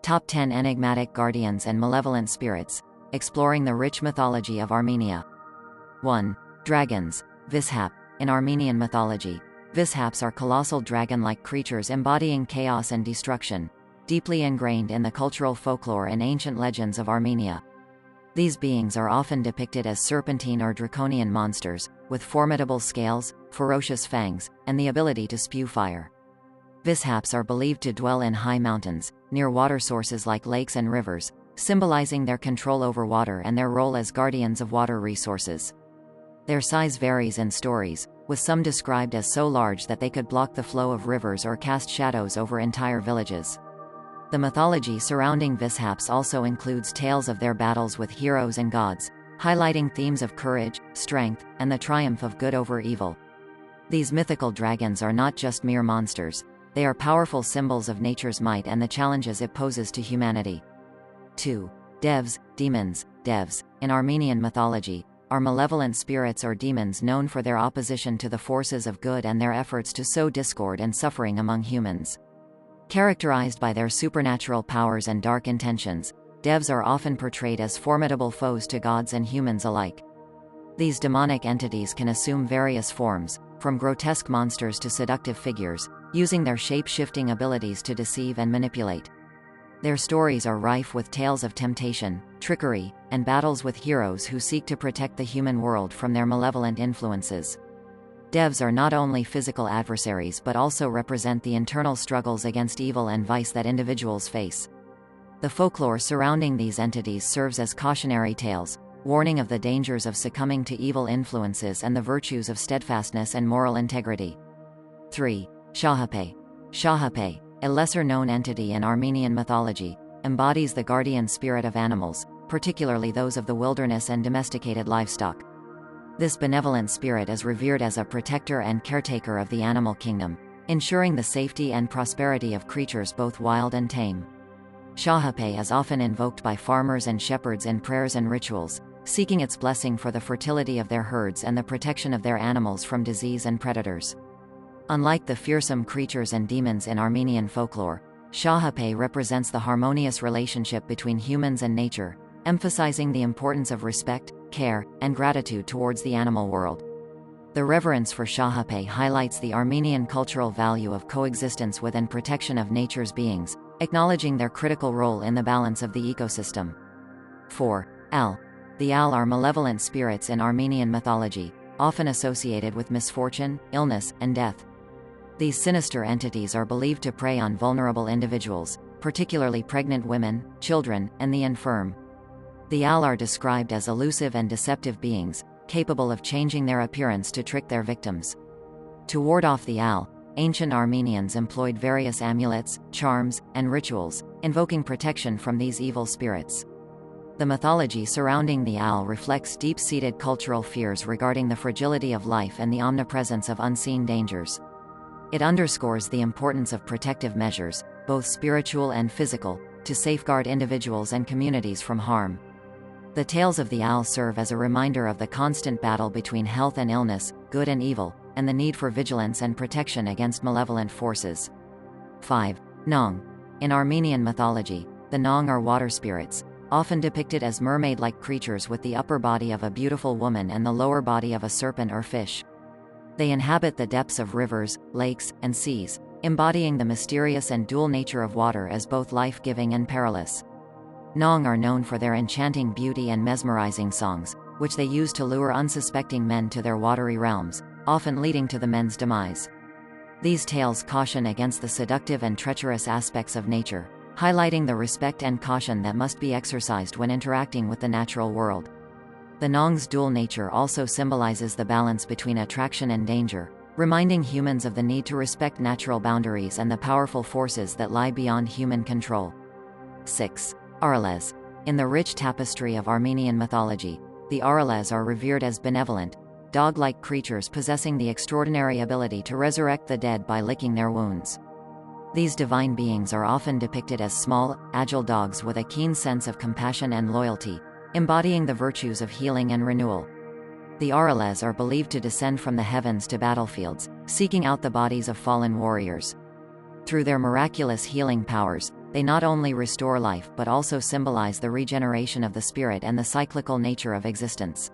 Top 10 Enigmatic Guardians and Malevolent Spirits, exploring the rich mythology of Armenia. 1. Dragons. Vishap. In Armenian mythology, Vishaps are colossal dragon-like creatures embodying chaos and destruction, deeply ingrained in the cultural folklore and ancient legends of Armenia. These beings are often depicted as serpentine or draconian monsters, with formidable scales, ferocious fangs, and the ability to spew fire. Vishaps are believed to dwell in high mountains, near water sources like lakes and rivers, symbolizing their control over water and their role as guardians of water resources. Their size varies in stories, with some described as so large that they could block the flow of rivers or cast shadows over entire villages. The mythology surrounding Vishaps also includes tales of their battles with heroes and gods, highlighting themes of courage, strength, and the triumph of good over evil. These mythical dragons are not just mere monsters, they are powerful symbols of nature's might and the challenges it poses to humanity. 2. Devs, demons. Devs, in Armenian mythology, are malevolent spirits or demons known for their opposition to the forces of good and their efforts to sow discord and suffering among humans. Characterized by their supernatural powers and dark intentions, devs are often portrayed as formidable foes to gods and humans alike. These demonic entities can assume various forms, from grotesque monsters to seductive figures, using their shape-shifting abilities to deceive and manipulate. Their stories are rife with tales of temptation, trickery, and battles with heroes who seek to protect the human world from their malevolent influences. Devs are not only physical adversaries but also represent the internal struggles against evil and vice that individuals face. The folklore surrounding these entities serves as cautionary tales, warning of the dangers of succumbing to evil influences and the virtues of steadfastness and moral integrity. 3. Shahapay. Shahapay, a lesser-known entity in Armenian mythology, embodies the guardian spirit of animals, particularly those of the wilderness and domesticated livestock. This benevolent spirit is revered as a protector and caretaker of the animal kingdom, ensuring the safety and prosperity of creatures both wild and tame. Shahapay is often invoked by farmers and shepherds in prayers and rituals, seeking its blessing for the fertility of their herds and the protection of their animals from disease and predators. Unlike the fearsome creatures and demons in Armenian folklore, Shahapay represents the harmonious relationship between humans and nature, emphasizing the importance of respect, care, and gratitude towards the animal world. The reverence for Shahapay highlights the Armenian cultural value of coexistence with and protection of nature's beings, acknowledging their critical role in the balance of the ecosystem. 4. Al. The Al are malevolent spirits in Armenian mythology, often associated with misfortune, illness, and death. These sinister entities are believed to prey on vulnerable individuals, particularly pregnant women, children, and the infirm. The Al are described as elusive and deceptive beings, capable of changing their appearance to trick their victims. To ward off the Al, ancient Armenians employed various amulets, charms, and rituals, invoking protection from these evil spirits. The mythology surrounding the Al reflects deep-seated cultural fears regarding the fragility of life and the omnipresence of unseen dangers. It underscores the importance of protective measures, both spiritual and physical, to safeguard individuals and communities from harm. The tales of the Al serve as a reminder of the constant battle between health and illness, good and evil, and the need for vigilance and protection against malevolent forces. 5. Nong. In Armenian mythology, the Nong are water spirits, often depicted as mermaid-like creatures with the upper body of a beautiful woman and the lower body of a serpent or fish. They inhabit the depths of rivers, lakes, and seas, embodying the mysterious and dual nature of water as both life-giving and perilous. Nong are known for their enchanting beauty and mesmerizing songs, which they use to lure unsuspecting men to their watery realms, often leading to the men's demise. These tales caution against the seductive and treacherous aspects of nature, highlighting the respect and caution that must be exercised when interacting with the natural world. The Nong's dual nature also symbolizes the balance between attraction and danger, reminding humans of the need to respect natural boundaries and the powerful forces that lie beyond human control. 6. Arales. In the rich tapestry of Armenian mythology, the Arales are revered as benevolent, dog-like creatures possessing the extraordinary ability to resurrect the dead by licking their wounds. These divine beings are often depicted as small, agile dogs with a keen sense of compassion and loyalty, embodying the virtues of healing and renewal. The Arales are believed to descend from the heavens to battlefields, seeking out the bodies of fallen warriors. Through their miraculous healing powers, They not only restore life but also symbolize the regeneration of the spirit and the cyclical nature of existence.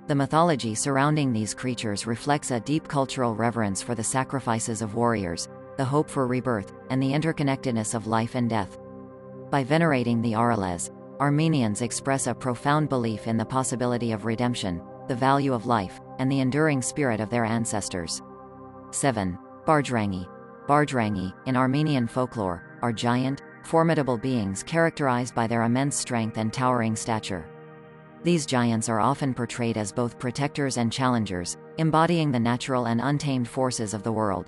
The mythology surrounding these creatures reflects a deep cultural reverence for the sacrifices of warriors, the hope for rebirth, and the interconnectedness of life and death. By venerating the Arales, Armenians express a profound belief in the possibility of redemption, the value of life, and the enduring spirit of their ancestors. 7. Bardrangi. Bardrangi, in Armenian folklore, are giant, formidable beings characterized by their immense strength and towering stature. These giants are often portrayed as both protectors and challengers, embodying the natural and untamed forces of the world.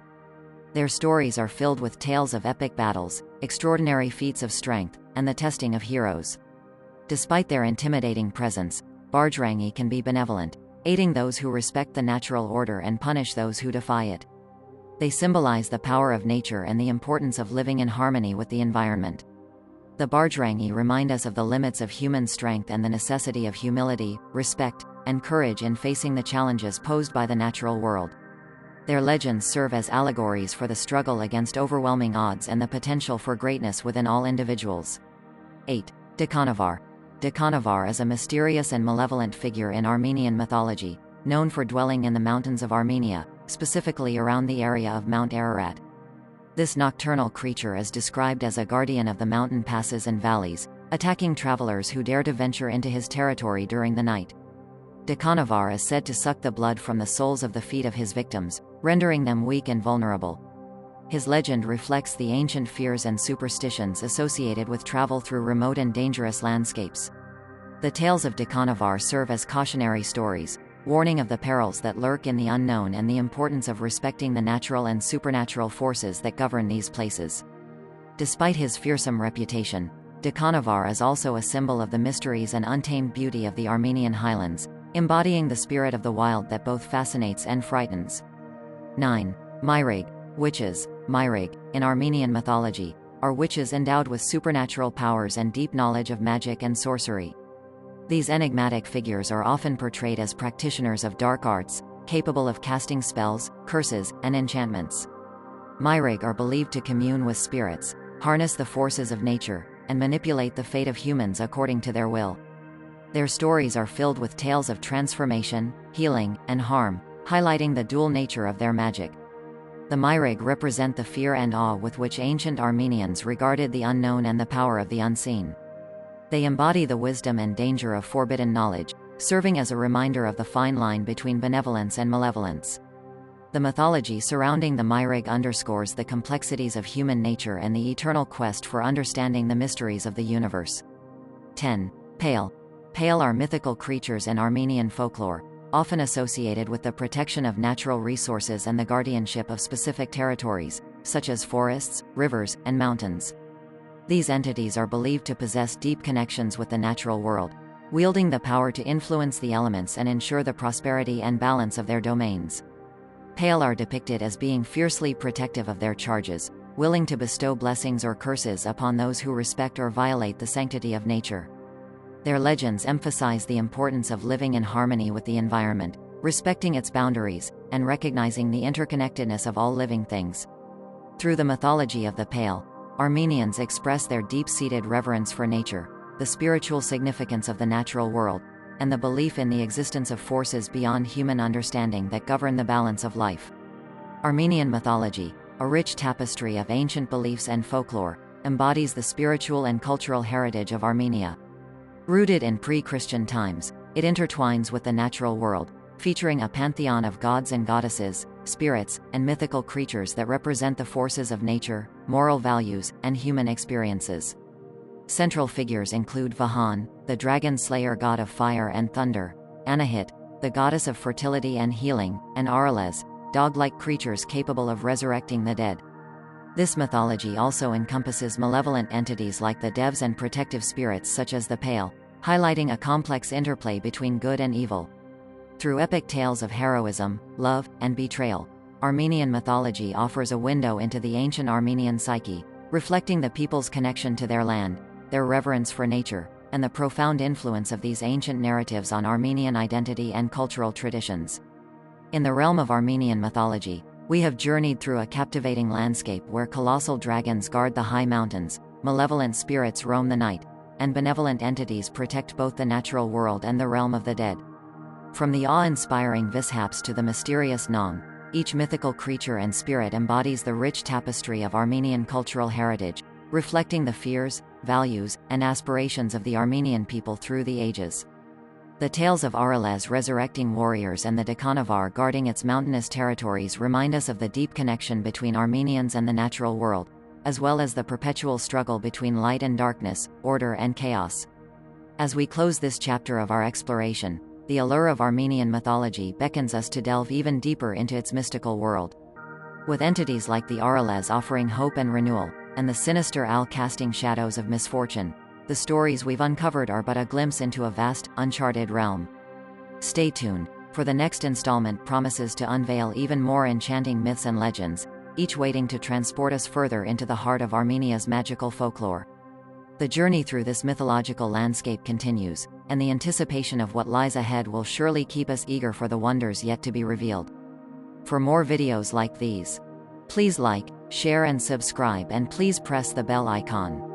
Their stories are filled with tales of epic battles, extraordinary feats of strength, and the testing of heroes. Despite their intimidating presence, Bardrangi can be benevolent, aiding those who respect the natural order and punish those who defy it. They symbolize the power of nature and the importance of living in harmony with the environment. The Bardrangi remind us of the limits of human strength and the necessity of humility, respect, and courage in facing the challenges posed by the natural world. Their legends serve as allegories for the struggle against overwhelming odds and the potential for greatness within all individuals. 8. Dekanavar. Dekanavar is a mysterious and malevolent figure in Armenian mythology, known for dwelling in the mountains of Armenia, specifically around the area of Mount Ararat. This nocturnal creature is described as a guardian of the mountain passes and valleys, attacking travelers who dare to venture into his territory during the night. Dekanavar is said to suck the blood from the soles of the feet of his victims, rendering them weak and vulnerable. His legend reflects the ancient fears and superstitions associated with travel through remote and dangerous landscapes. The tales of Dekanavar serve as cautionary stories, warning of the perils that lurk in the unknown and the importance of respecting the natural and supernatural forces that govern these places. Despite his fearsome reputation, Dekanavar is also a symbol of the mysteries and untamed beauty of the Armenian highlands, embodying the spirit of the wild that both fascinates and frightens. 9. Myreg. Witches. Myreg, in Armenian mythology, are witches endowed with supernatural powers and deep knowledge of magic and sorcery. These enigmatic figures are often portrayed as practitioners of dark arts, capable of casting spells, curses, and enchantments. Myreg are believed to commune with spirits, harness the forces of nature, and manipulate the fate of humans according to their will. Their stories are filled with tales of transformation, healing, and harm, highlighting the dual nature of their magic. The Myreg represent the fear and awe with which ancient Armenians regarded the unknown and the power of the unseen. They embody the wisdom and danger of forbidden knowledge, serving as a reminder of the fine line between benevolence and malevolence. The mythology surrounding the Myreg underscores the complexities of human nature and the eternal quest for understanding the mysteries of the universe. 10. Pale. Pale are mythical creatures in Armenian folklore, often associated with the protection of natural resources and the guardianship of specific territories, such as forests, rivers, and mountains. These entities are believed to possess deep connections with the natural world, wielding the power to influence the elements and ensure the prosperity and balance of their domains. Pale are depicted as being fiercely protective of their charges, willing to bestow blessings or curses upon those who respect or violate the sanctity of nature. Their legends emphasize the importance of living in harmony with the environment, respecting its boundaries, and recognizing the interconnectedness of all living things. Through the mythology of the Pale, Armenians express their deep-seated reverence for nature, the spiritual significance of the natural world, and the belief in the existence of forces beyond human understanding that govern the balance of life. Armenian mythology, a rich tapestry of ancient beliefs and folklore, embodies the spiritual and cultural heritage of Armenia. Rooted in pre-Christian times, it intertwines with the natural world, featuring a pantheon of gods and goddesses, spirits, and mythical creatures that represent the forces of nature, moral values, and human experiences. Central figures include Vahan, the dragon slayer god of fire and thunder, Anahit, the goddess of fertility and healing, and Arales, dog-like creatures capable of resurrecting the dead. This mythology also encompasses malevolent entities like the devs and protective spirits such as the Pale, highlighting a complex interplay between good and evil. Through epic tales of heroism, love, and betrayal, Armenian mythology offers a window into the ancient Armenian psyche, reflecting the people's connection to their land, their reverence for nature, and the profound influence of these ancient narratives on Armenian identity and cultural traditions. In the realm of Armenian mythology, we have journeyed through a captivating landscape where colossal dragons guard the high mountains, malevolent spirits roam the night, and benevolent entities protect both the natural world and the realm of the dead. From the awe-inspiring Vishaps to the mysterious Nong, each mythical creature and spirit embodies the rich tapestry of Armenian cultural heritage, reflecting the fears, values, and aspirations of the Armenian people through the ages. The tales of Arelez resurrecting warriors and the Dekhanavar guarding its mountainous territories remind us of the deep connection between Armenians and the natural world, as well as the perpetual struggle between light and darkness, order and chaos. As we close this chapter of our exploration, the allure of Armenian mythology beckons us to delve even deeper into its mystical world. With entities like the Arelez offering hope and renewal, and the sinister Al casting shadows of misfortune, the stories we've uncovered are but a glimpse into a vast, uncharted realm. Stay tuned, for the next installment promises to unveil even more enchanting myths and legends, each waiting to transport us further into the heart of Armenia's magical folklore. The journey through this mythological landscape continues, and the anticipation of what lies ahead will surely keep us eager for the wonders yet to be revealed. For more videos like these, please like, share and subscribe, and please press the bell icon.